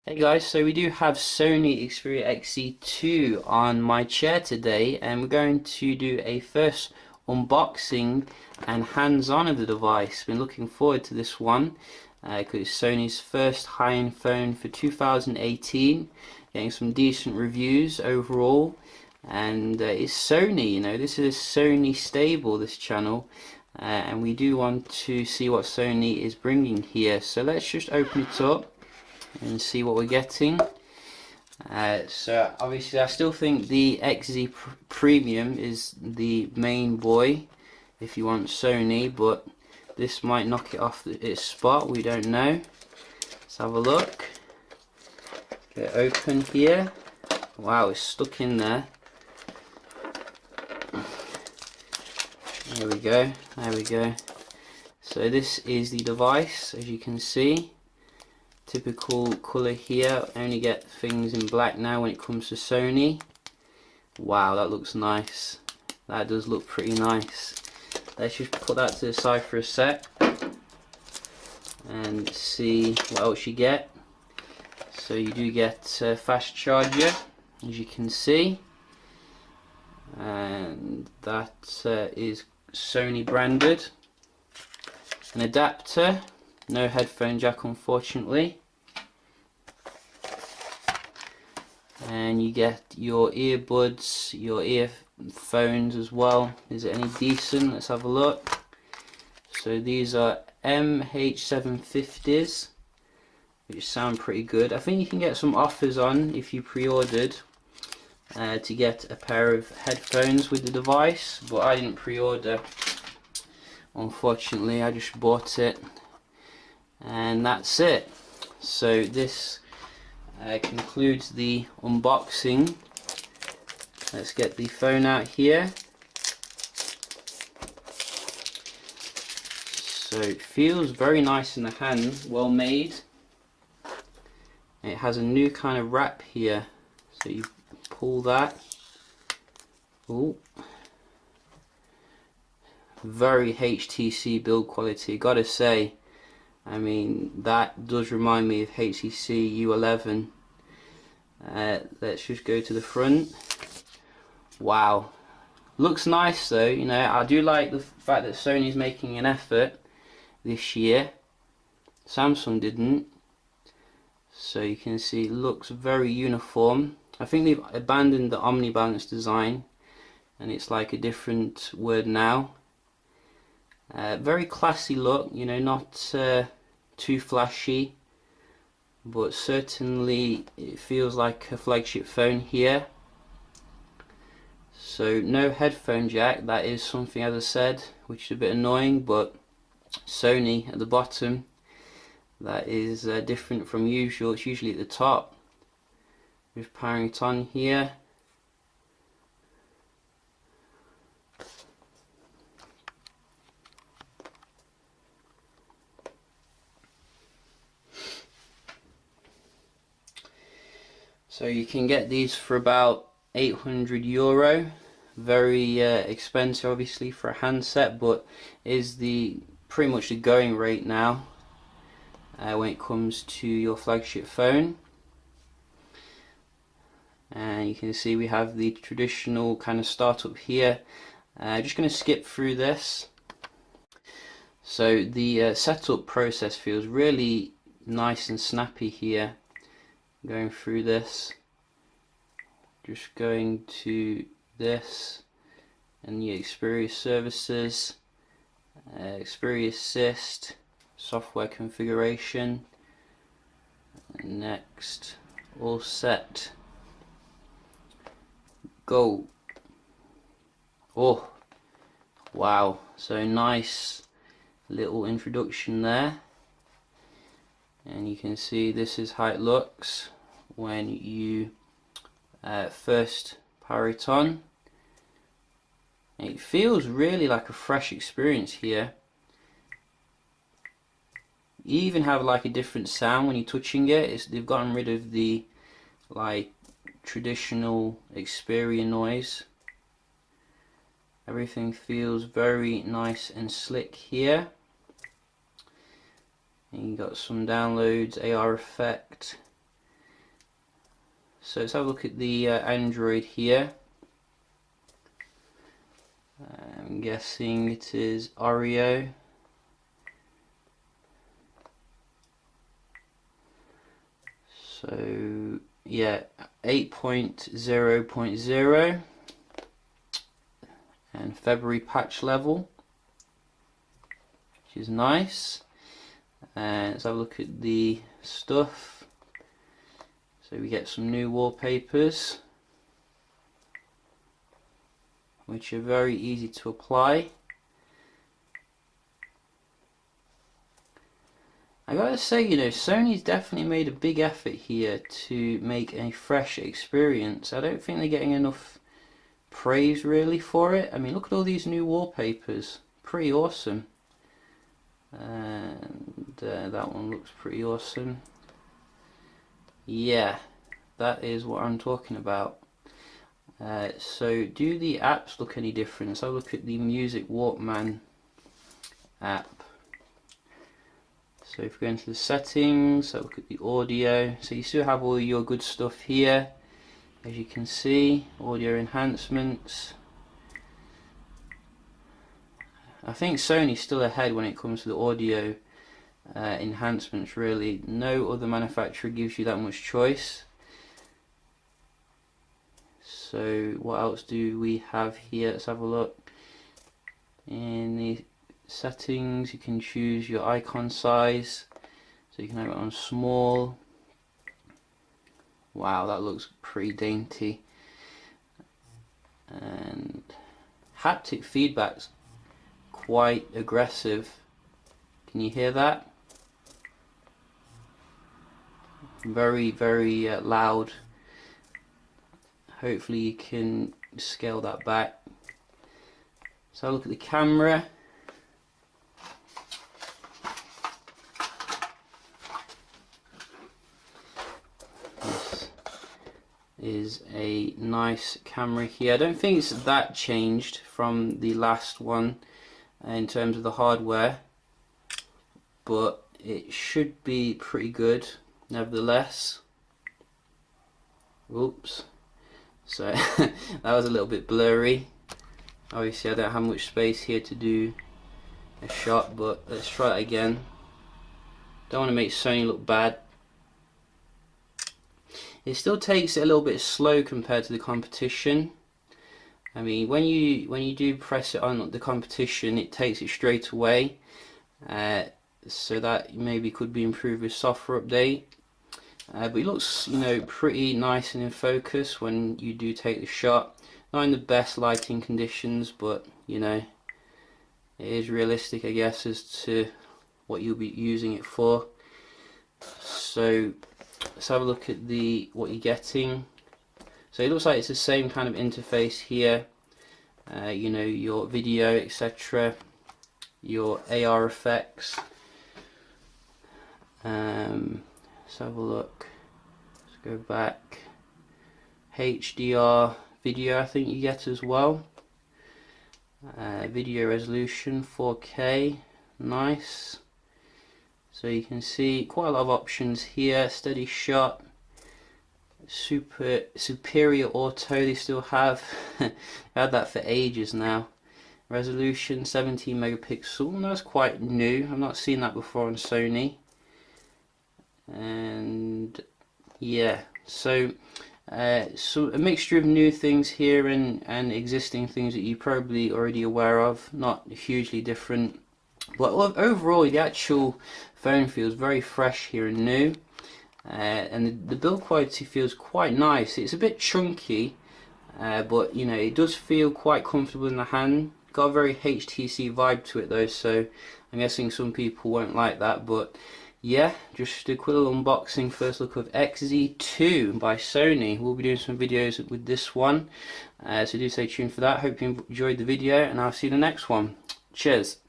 Hey guys, so we do have Sony Xperia XZ2 on my chair today, and we're going to do a first unboxing and hands-on of the device. Been looking forward to this one because it's Sony's first high-end phone for 2018, getting some decent reviews overall, and it's Sony, this is Sony stable, this channel, and we do want to see what Sony is bringing here. So let's just open it up and see what we're getting. So obviously I still think the XZ Premium is the main boy if you want Sony, but this might knock it off its spot, we don't know. Let's have a look. Get it open here. Wow, it's stuck in there. There we go, there we go. So this is the device, as you can see. Typical colour here. I only get things in black now when it comes to Sony. Wow, that looks nice. That does look pretty nice. Let's just put that to the side for a sec and see what else you get. So you do get a fast charger, as you can see, and that is Sony branded. An adapter. No headphone jack, unfortunately. And you get your earbuds, your earphones as well. Is it any decent? Let's have a look. So these are MH750s, which sound pretty good. I think you can get some offers on if you pre-ordered to get a pair of headphones with the device, but I didn't pre-order, unfortunately. I just bought it. And that's it. So this concludes the unboxing. Let's get the phone out here. So it feels very nice in the hand, well made. It has a new kind of wrap here, so you pull that. Ooh. Very HTC build quality, gotta say. I mean, that does remind me of HTC U11. Let's just go to the front. Wow, looks nice though. I do like the fact that Sony's making an effort this year. Samsung didn't. So you can see it looks very uniform. I think they've abandoned the omnibalance design and it's like a different word now. Very classy look, not too flashy, but certainly it feels like a flagship phone here. So no headphone jack, that is something, as I said, which is a bit annoying, but Sony at the bottom, that is different from usual. It's usually at the top. Just powering it on here. So you can get these for about €800. Very expensive, obviously, for a handset, but is pretty much the going rate now when it comes to your flagship phone. And you can see we have the traditional kind of startup here. Just going to skip through this. So the setup process feels really nice and snappy here. Going through this, just going to this and the Xperia services, Xperia Assist, software configuration, and next, all set, go. Oh wow, so nice little introduction there. And you can see this is how it looks when you first power it on. It feels really like a fresh experience here. You even have like a different sound when you're touching it. They've gotten rid of the like traditional Xperia noise. Everything feels very nice and slick here. And you got some downloads, AR effect, So let's have a look at the Android here. I'm guessing it is Oreo. So yeah, 8.0.0 and February patch level, which is nice. And let's have a look at the stuff. So we get some new wallpapers, which are very easy to apply. I gotta say, you know, Sony's definitely made a big effort here to make a fresh experience. I don't think they're getting enough praise really for it. I mean, look at all these new wallpapers, pretty awesome. And that one looks pretty awesome. Yeah, that is what I'm talking about. So do the apps look any different? So look at the Music Walkman app. So if we go into the settings, so look at the audio. So you still have all your good stuff here, as you can see, audio enhancements. I think Sony's still ahead when it comes to the audio enhancements really. No other manufacturer gives you that much choice. So what else do we have here? Let's have a look. In the settings, you can choose your icon size, so you can have it on small. Wow, that looks pretty dainty. And haptic feedback's quite aggressive. Can you hear that? Very, very loud. Hopefully you can scale that back. So look at the camera. Is a nice camera here. I don't think it's that changed from the last one in terms of the hardware, but it should be pretty good nevertheless. Oops, so that was a little bit blurry. Obviously I don't have much space here to do a shot, but let's try it again. Don't want to make Sony look bad. It still takes it a little bit slow compared to the competition. I mean, when you do press it on the competition, it takes it straight away. So that maybe could be improved with software update. But it looks, you know, pretty nice and in focus when you do take the shot. Not in the best lighting conditions, but you know, it is realistic, I guess, as to what you'll be using it for. So let's have a look at what you're getting. So it looks like it's the same kind of interface here. You know, your video, etc., your AR effects. Let's have a look. Let's go back. HDR video, I think you get as well. Video resolution 4K, nice. So you can see quite a lot of options here. Steady shot, superior auto they still have. I've had that for ages now. Resolution 17 megapixel, that's quite new. I've not seen that before on Sony. And yeah, so a mixture of new things here and existing things that you're probably already aware of. Not hugely different, but overall the actual phone feels very fresh here and new. And the build quality feels quite nice. It's a bit chunky, but you know, it does feel quite comfortable in the hand. Got a very HTC vibe to it though, so I'm guessing some people won't like that. But yeah, just a quick little unboxing, first look of XZ2 by Sony. We'll be doing some videos with this one, so do stay tuned for that. Hope you enjoyed the video, and I'll see you in the next one. Cheers.